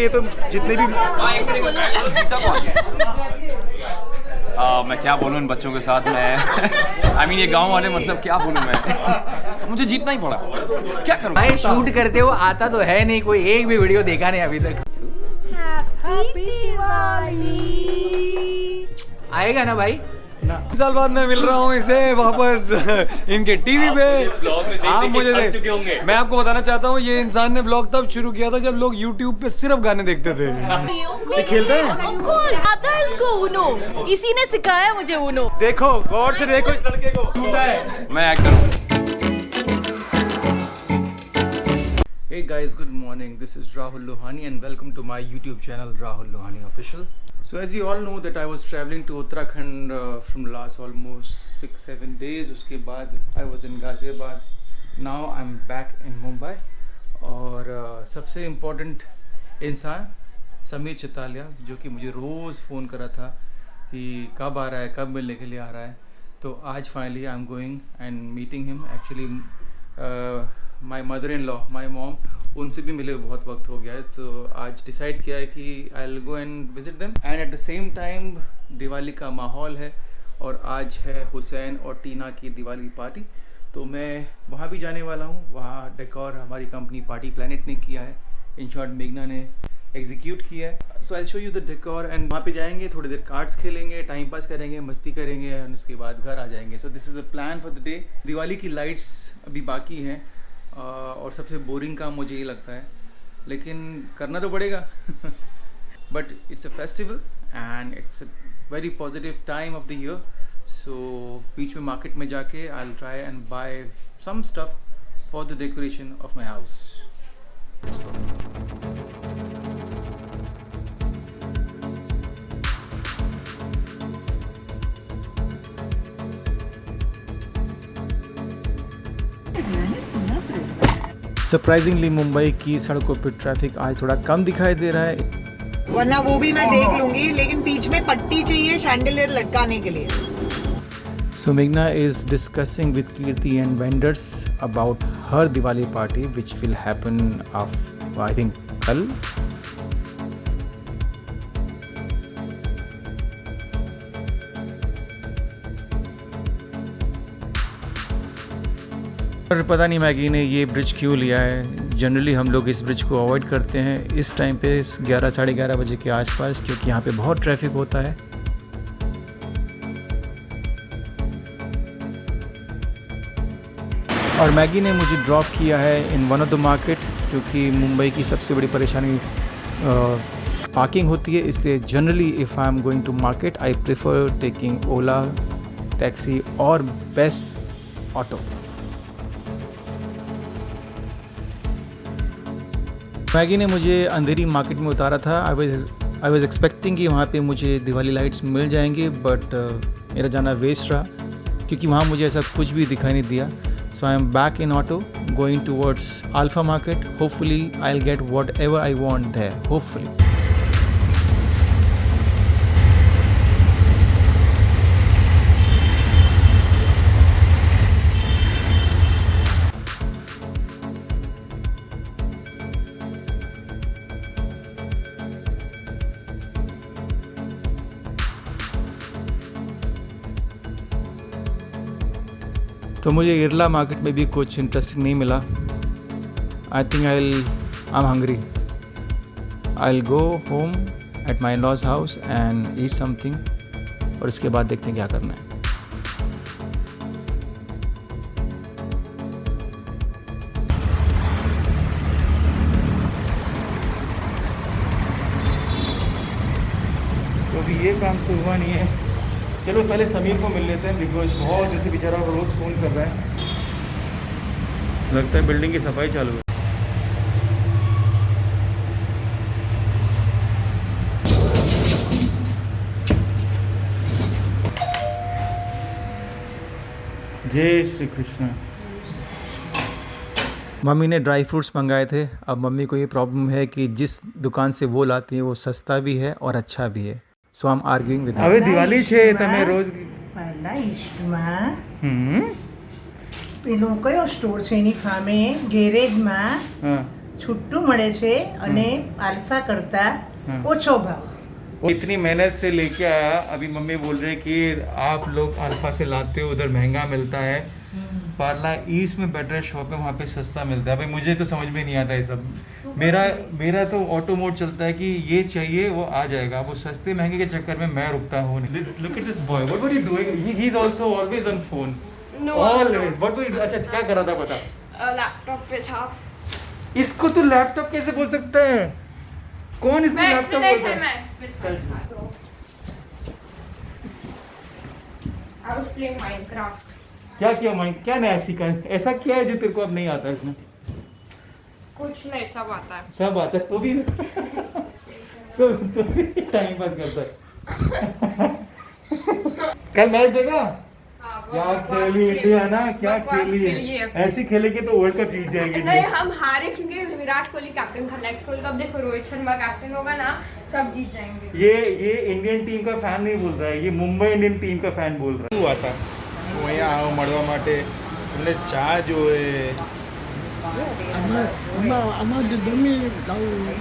ये तो जितने भी मैं क्या बोलूँ इन बच्चों के साथ मैं ये गांव वाले मतलब क्या बोलूँ मैं मुझे जीतना ही पड़ा क्या करूँ भाई शूट करते हो आता तो है नहीं कोई एक भी वीडियो देखा नहीं अभी तक। आएगा ना भाई 3 साल बाद मैं मिल रहा हूँ इसे वापस इनके टीवी पे। आप मुझे मैं आपको बताना चाहता हूँ ये इंसान ने ब्लॉग तब शुरू किया था जब लोग YouTube पे सिर्फ गाने देखते थे। ये खेलते हैं आता है इसको ऊनो, इसी ने सिखाया मुझे ऊनो। देखो गौर से देखो इस लड़के को टूटा है। मैं एक्टर हूँ। Hey guys, good morning. This is Rahul Lohani and welcome to my YouTube channel Rahul Lohani Official. So as you all know that I was traveling to Uttarakhand from last almost 6-7 days. उसके बाद I was in Ghaziabad. Now I'm back in Mumbai. और सबसे important इंसान समीर चितालिया जो कि मुझे रोज़ phone करा था कि कब आ रहा है, कब मिलने के लिए आ रहा है। तो आज finally I am going and meeting him. Actually my mother in law, my mom, उनसे भी मिले बहुत वक्त हो गया है। तो आज डिसाइड किया है कि आई will go and visit them and at the same time Diwali का माहौल है और आज है हुसैन और टीना की दिवाली पार्टी। तो मैं वहाँ भी जाने वाला हूँ। वहाँ डेकोर हमारी कंपनी पार्टी प्लैनेट ने किया है, इन शॉर्ट मेघना ने एग्जीक्यूट किया है। So I show you the decor and वहाँ पे जाएंगे, थोड़ी देर कार्ड्स खेलेंगे, टाइम पास करेंगे, मस्ती करेंगे और उसके बाद घर आ जाएंगे। So this is the plan for the day. Diwali की लाइट्स अभी बाकी हैं और सबसे बोरिंग काम मुझे ये लगता है, लेकिन करना तो पड़ेगा। But it's a festival and it's a very positive time of the year. So बीच में मार्केट में जाके I will try and buy some stuff for the decoration of my house. Surprisingly Mumbai की सड़कों पर ट्रैफिक आज थोड़ा कम दिखाई दे रहा है, वरना वो भी मैं देख लूंगी, लेकिन बीच में पट्टी चाहिए शैंडलियर लटकाने के लिए। So Meghna is discussing with Kirti and vendors about her Diwali party which will happen I think कल। पर पता नहीं मैगी ने ये ब्रिज क्यों लिया है। जनरली हम लोग इस ब्रिज को अवॉइड करते हैं इस टाइम पे 11 साढ़े 11 बजे के आसपास, क्योंकि यहाँ पे बहुत ट्रैफिक होता है। और मैगी ने मुझे ड्रॉप किया है in one of the market, क्योंकि मुंबई की सबसे बड़ी परेशानी पार्किंग होती है। इसलिए generally if I am going to market I prefer taking Ola taxi और बेस्ट ऑटो। मैगी ने मुझे अंधेरी मार्केट में उतारा था। आई वाज एक्सपेक्टिंग कि वहाँ पे मुझे दिवाली लाइट्स मिल जाएंगी, बट मेरा जाना वेस्ट रहा क्योंकि वहाँ मुझे ऐसा कुछ भी दिखाई नहीं दिया। So I am back in auto going towards Alpha market. Hopefully I will get whatever I want there, hopefully. तो मुझे इरला मार्केट में भी कुछ इंटरेस्टिंग नहीं मिला। I think I am hungry. I will go home at my lodge house and eat something और उसके बाद देखते हैं क्या करना है। तो अभी ये काम तो हुआ नहीं है। चलो पहले समीर को मिल लेते हैं, बिकॉज बहुत जैसे बेचारा रोज़ फ़ोन कर रहा है। लगता है बिल्डिंग की सफाई चालू है। जय श्री कृष्ण। मम्मी ने ड्राई फ्रूट्स मंगाए थे। अब मम्मी को ये प्रॉब्लम है कि जिस दुकान से वो लाती है वो सस्ता भी है और अच्छा भी है। So I'm arguing with her. હવે દિવાળી છે તમે રોજ પહેલા ઈસ્ટમાં પેલો કયો સ્ટોર છે એની સામે ગેરેજમાં છૂટું મળે છે અને આલ્ફા કરતા ઓછો ભાવ. वो इतनी मेहनत से लेके आया, अभी मम्मी बोल रहे कि आप लोग अल्फा से लाते हो, उधर महंगा मिलता है, पार्ला ईस्ट में बेटर शॉप है, वहाँ पे सस्ता मिलता है. भाई मुझे तो समझ में नहीं आता ये सब. मेरा तो ऑटो मोड चलता है कि ये चाहिए वो आ जाएगा. वो सस्ते महंगे के चक्कर में मैं रुकता हूँ नहीं. Look at this boy, what were you doing? He is also always on phone. Always. What were you? अच्छा क्या कर रहा था बता. लैपटॉप पे था. इसको तो लैपटॉप कैसे बोल सकते हैं? कौन इसको लैपटॉप बोलता है? I was playing Minecraft. क्या किया माइंड? क्या नया सीखा है? ऐसा क्या है जो तेरे को अब नहीं आता इसमें? कुछ नहीं, सब आता है. सब आता है तो भी तो भी टाइम पास करता है. कल मैच देखा? क्या खेली इंडिया ना, क्या खेली है. ऐसी खेलेगी तो वर्ल्ड कप जीत जाएगी. नहीं, हम हारे क्योंकि विराट कोहली कैप्टन था. नेक्स्ट वर्ल्ड कप देखो, रोहित शर्मा कैप्टन होगा ना, सब जीत जाएंगे. ये इंडियन टीम का फैन नहीं बोल रहा है, ये मुंबई इंडियन टीम का फैन बोल रहा है. શું હતા હું અહીંયા આવો મળવા માટે તમને ચા જોએ.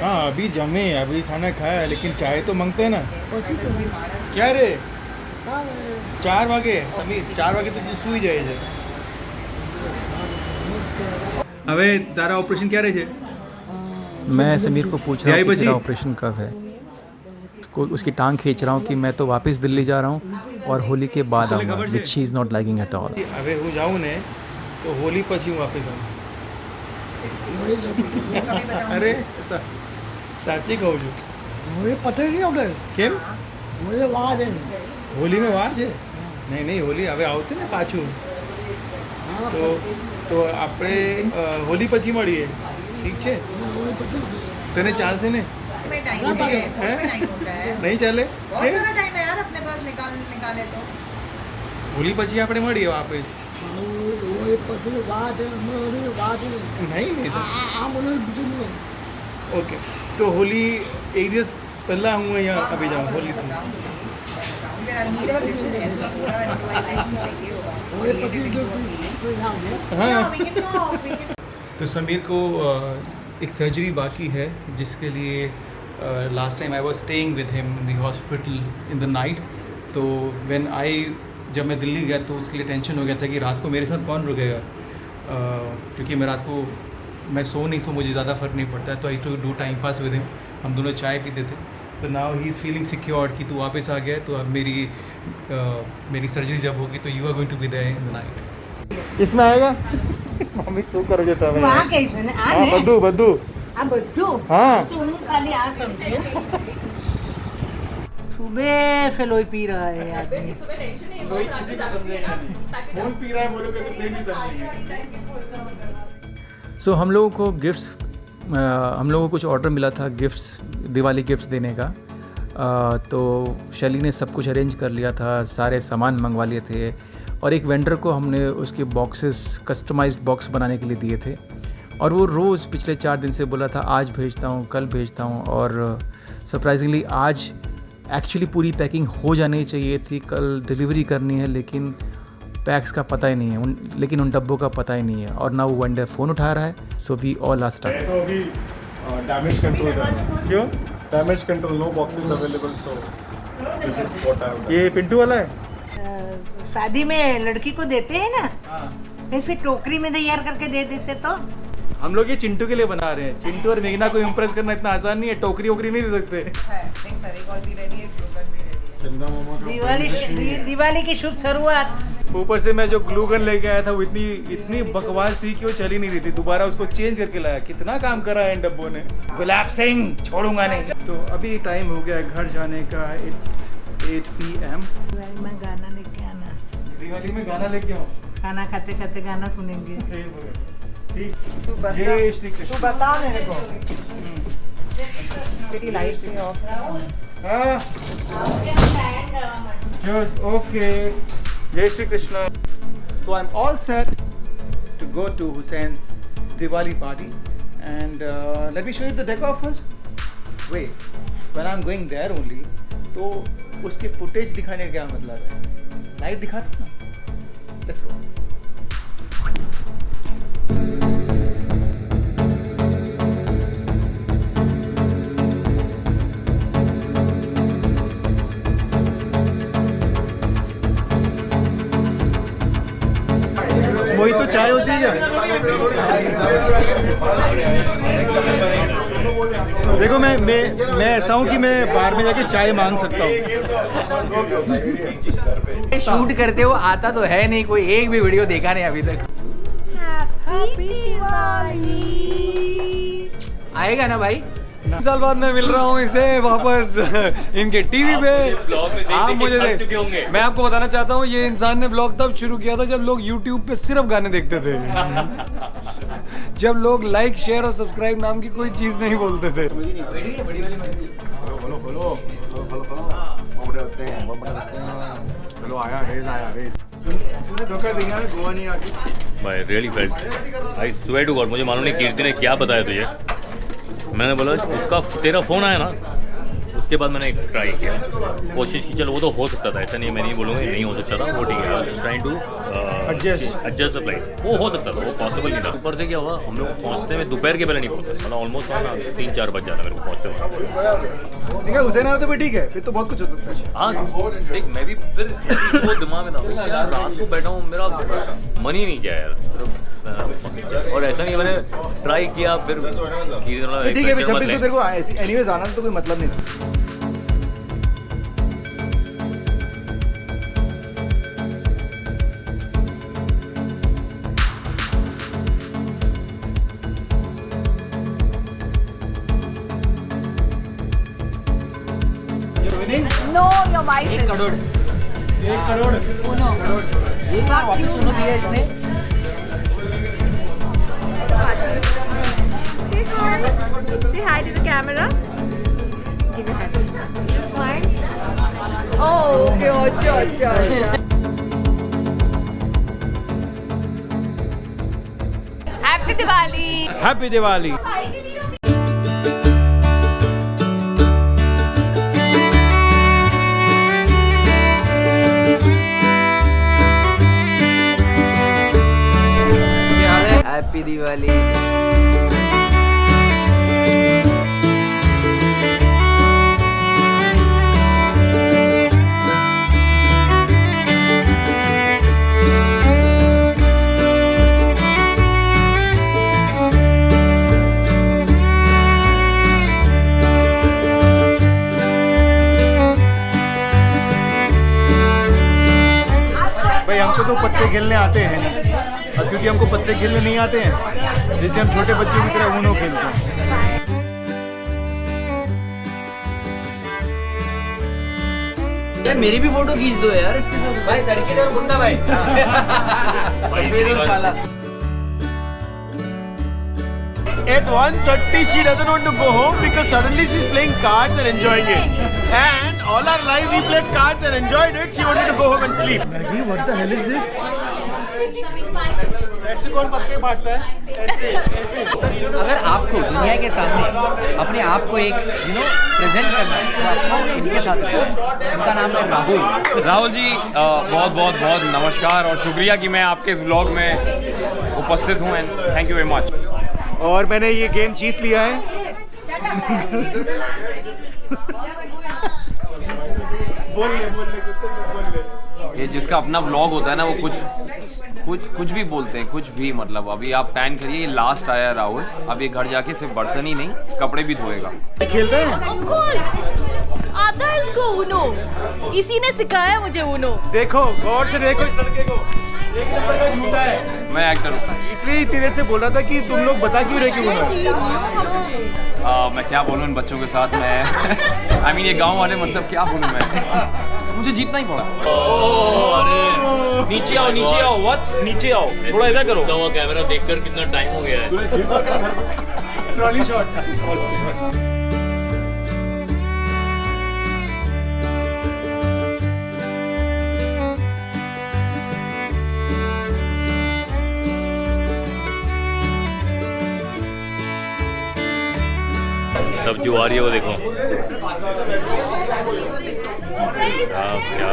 हाँ अभी जमे, अभी खाना खाया, लेकिन चाय तो मांगते हैं ना. क्या रे 4 વાગે સમીર 4 વાગે તો સૂઈ જાય છે. હવે તારા ઓપરેશન ક્યારે છે? मैं समीर को पूछ रहा हूँ कि तेरा ऑपरेशन कब है. उसकी टांग खींच रहा हूँ कि मैं तो वापस दिल्ली जा रहा हूँ और होली के बाद आऊँगा, which she is not liking at all. હવે હું જાઉં ને તો હોલી પછી હું વાપસ આવું. અરે સાચી કહું છું. કેમ? હોલીમાં વાર છે? નહીં હોલી હવે આવશે ને પાછું. તો આપણે હોલી પછી મળીએ, ઠીક છે? તને ચાલશે ને? નહીં ચાલે? હોલી પછી આપણે મળીએ વાપસ. નહીં ઓકે. તો હોલી એક દિવસ પહેલાં હું અહીંયા આવી જાઉં હોલી. तो समीर को एक सर्जरी बाकी है जिसके लिए last time I was staying with him in the hospital in the night. तो जब मैं दिल्ली गया तो उसके लिए टेंशन हो गया था कि रात को मेरे साथ कौन रुकेगा, क्योंकि मैं रात को मैं सो मुझे ज़्यादा फ़र्क नहीं पड़ता है. तो I to do time pass with him. हम दोनों चाय पीते थे. तो now he is feeling secured कि तू वापस आ गया. तो अब मेरी सर्जरी जब होगी तो you are going to be there in the night. इसमें आएगा मम्मी શું કરો છો તમે? આ કઈ છે ને આ હા ને બધું આ બધું. હા તો હું ખાલી આ સમજ્યું. सुबह से लोई पी रहा है आदमी. कोई किसी को समझेगा नहीं. कौन पी रहा है बोलोगे तो नहीं समझेंगे. सो हम लोगों को गिफ्ट्स, हम लोगों को कुछ ऑर्डर मिला था गिफ्ट्स, दिवाली गिफ्ट्स देने का. तो शैली ने सब कुछ अरेंज कर लिया था, सारे सामान मंगवा लिए थे और एक वेंडर को हमने उसके बॉक्सेस कस्टमाइज्ड बॉक्स बनाने के लिए दिए थे. और वो रोज़ पिछले 4 दिन से बोला था आज भेजता हूँ, कल भेजता हूँ. और सरप्राइजिंगली आज एक्चुअली पूरी पैकिंग हो जानी चाहिए थी, कल डिलीवरी करनी है, लेकिन पैक्स का पता ही नहीं है, लेकिन उन डब्बों का पता ही नहीं है. और ना वो वेंडर फ़ोन उठा रहा है. So we all are stuck. तो अभी डैमेज कंट्रोल कर रहा हूं. क्यों? Damage control, no boxes available. So this is what I have. ये पिंटू वाला है. शादी में लड़की को देते हैं ना, फिर टोकरी में तैयार करके दे देते. तो हम लोग ये चिंटू के लिए बना रहे हैं. चिंटू और मेघना को इम्प्रेस करना इतना आसान नहीं है. टोकरी वोकरी नहीं दे सकते. दिवाली की शुभ शुरुआत. ऊपर से मैं जो ग्लू गन लेके आया था वो इतनी बकवास थी कि वो चल ही नहीं रही थी. दोबारा उसको चेंज करके लाया. कितना काम करा है इन डब्बों ने. गुलाब सिंह छोड़ूंगा नहीं. तो अभी टाइम हो गया घर जाने का. It's 8 PM. में गाना लेके आना. दिवाली में गाना लेके आओ. खाना खाते खाते गाना सुनेंगे. ठीक. जय श्री कृष्ण. तू बता मेरे को तेरी लाइट भी ऑफ. हाँ ओके. जय Shri Krishna. So I'm all set to go to Hussein's Diwali party and let me show you the decor first. Wait, when I'm going there only, तो उसके footage दिखाने का क्या मतलब है? लाइव दिखाते ना. Let's go. चाय होती है क्या? देखो मैं ऐसा हूँ कि मैं बाहर में जाके चाय मांग सकता हूँ। शूट करते हो आता तो है नहीं, कोई एक भी वीडियो देखा नहीं अभी तक। आएगा ना भाई? साल बाद मैं मिल रहा हूँ इसे वापस इनके टीवी पे। आप मुझे मैं आपको बताना चाहता हूँ, ये इंसान ने ब्लॉग तब शुरू किया था जब लोग YouTube पे सिर्फ गाने देखते थे। जब लोग लाइक शेयर और सब्सक्राइब नाम की कोई चीज नहीं बोलते थे। धोखा दिया गोवा नहीं आके। भाई really felt, I swear to God, मुझे मालूम नहीं कीर्ति ने क्या बताया तुझे। मैंने बोला उसका तेरा फ़ोन आया ना, उसके बाद मैंने ट्राई किया, कोशिश की, चलो वो तो हो सकता था, ऐसा नहीं मैं नहीं बोलूँगा नहीं हो सकता था, वो ठीक है, trying to adjust the flight, वो हो सकता था, वो पॉसिबल नहीं था। ऊपर से क्या हुआ, हम लोग पहुँचते में दोपहर के पहले नहीं पहुँचे, मतलब ऑलमोस्ट ना 3-4 बज जाता मेरे को पहुँचते हुए। ठीक है, हुसैन आया तो भाई ठीक है, फिर तो बहुत कुछ हो सकता है। हाँ देख, मैं भी फिर वो दिमाग में था यार, रात को बैठा हूँ, मेरा मन ही नहीं किया यार, और ऐसा नहीं मैंने ट्राई किया फिर ठीक है, 26 को तेरे को एनीवेज आना तो कोई मतलब नहीं था। No, your wife is. 1 crore ये वापस उन्होंने दिया इसने। Say hi to the camera. Give your hand. Smile. Oh, okay, अच्छा। Happy Diwali. Happy Diwali. Happy Diwali. भाई हमको तो पत्ते खेलने आते हैं नहीं, और क्योंकि हमको पत्ते खेलने नहीं आते हैं, जिससे हम छोटे बच्चों की तरह ऊनो खेलते हैं। यार मेरी भी फोटो खींच दो यार इसके साथ भाई, सर्किट और गुंडा भाई। सफेद और काला। At 1:30 she doesn't want to go home because suddenly she's playing cards and enjoying it. And all our life we played cards and enjoyed it. She wanted to go home and sleep. Maggie, what the hell is this? ऐसे कौन पत्ते बांटता है? ऐसे ऐसे। अगर आपको दुनिया के सामने अपने आप को एक प्रेजेंट करना है तो आपको इनके साथ रखो। इनका नाम है राहुल। राहुल जी बहुत बहुत बहुत नमस्कार और शुक्रिया कि मैं आपके इस व्लॉग में उपस्थित हूँ, and thank you very much. और मैंने ये गेम जीत लिया है। बोल ले ये जिसका अपना व्लॉग होता है ना, वो कुछ भी बोलते हैं, कुछ भी, मतलब अभी आप पैन करिए, ये लास्ट आया राहुल, अब ये घर जाके सिर्फ बर्तन ही नहीं कपड़े भी धोएगा। खेलते हैं? Of course. आता है इसको ऊनो, इसी ने सिखाया मुझे ऊनो। देखो गौर से देखो इस लड़के को, एक नंबर का झूठा है। मैं एक्टर हूँ, इसलिए इतनी देर से बोल रहा था कि तुम लोग बता क्यों रहे कि ऊनो है। मैं क्या बोलूँ इन बच्चों के साथ, मैं I mean ये गांव वाले, मतलब क्या बोलूँ मैं, मुझे जीतना ही पड़ा। नीचे आओ व्हाट्स, नीचे आओ थोड़ा, इधर करो। वो कैमरा देखकर कितना टाइम हो गया है। Trolley shot. सब्जी आ रही है वो देखो। क्या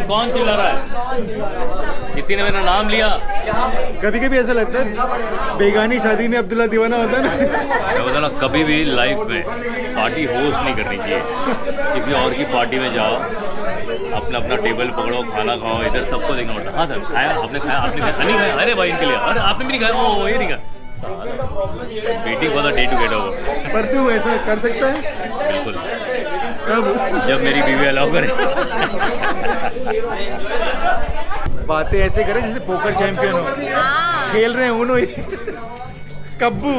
कौन चिल्ला रहा है? किसी ने मेरा नाम लिया। कभी कभी ऐसा लगता है बेगानी शादी में अब्दुल्ला दीवाना होता है ना। मैं बता ना, कभी भी लाइफ में पार्टी होस्ट नहीं करनी चाहिए। किसी और की पार्टी में जाओ अपना अपना टेबल पकड़ो, खाना खाओ, इधर सबको देखना पड़ता है। हाँ सर, खाया आपने, खाया आपने, नहीं खाया, अरे भाई इनके लिए, अरे आपने भी नहीं खाया, ओ ये नहीं खाया। Waiting for the day to get over. पर तू ऐसा कर सकता है? बिल्कुल, कब? जब मेरी बीवी अलाउ करे। बातें ऐसे करें जैसे पोकर चैंपियन हो, खेल रहे हैं उनो ही, कब्बू,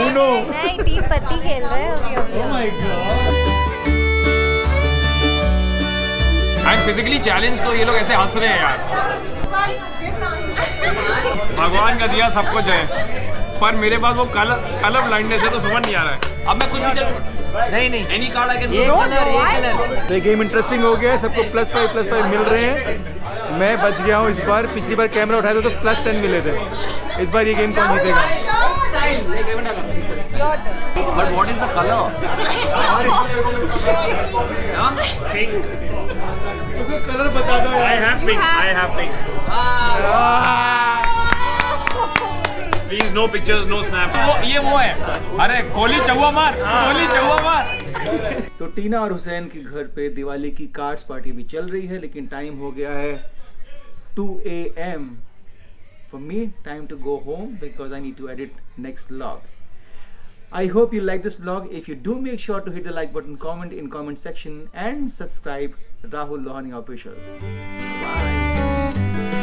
उनो। नहीं, तीन पत्ती खेल रहे हैं अभी अभी। Oh my God. I am physically challenge, तो ये लोग ऐसे हंस रहे हैं यार। भगवान का दिया सब कुछ है, पर मेरे पास वो कलर ब्लाइंडनेस है, तो समझ नहीं आ रहा है। अब मैं कुछ भी चल नहीं एनी कार्ड आई कैन तो ये गेम इंटरेस्टिंग हो गया है, सबको +5 मिल रहे हैं। मैं बच गया हूँ इस बार, पिछली बार कैमरा उठाया था तो +10 मिले थे। इस बार ये गेम कौन जीतेगा? But what is the colour? उसको कलर बता दो यार। I have pink. Please no pictures, no snap. वो है, अरे कोहली चौवा मार, कोहली चौवा मार। तो टीना और हुसैन के घर पे दिवाली की कार्ड्स पार्टी भी चल रही है, लेकिन टाइम हो गया है 2 AM for me, time to go home because I need to edit next vlog. I hope you like this vlog. If you do, make sure to hit the like button, comment in comment section and subscribe Rahul Lohani Official. Bye.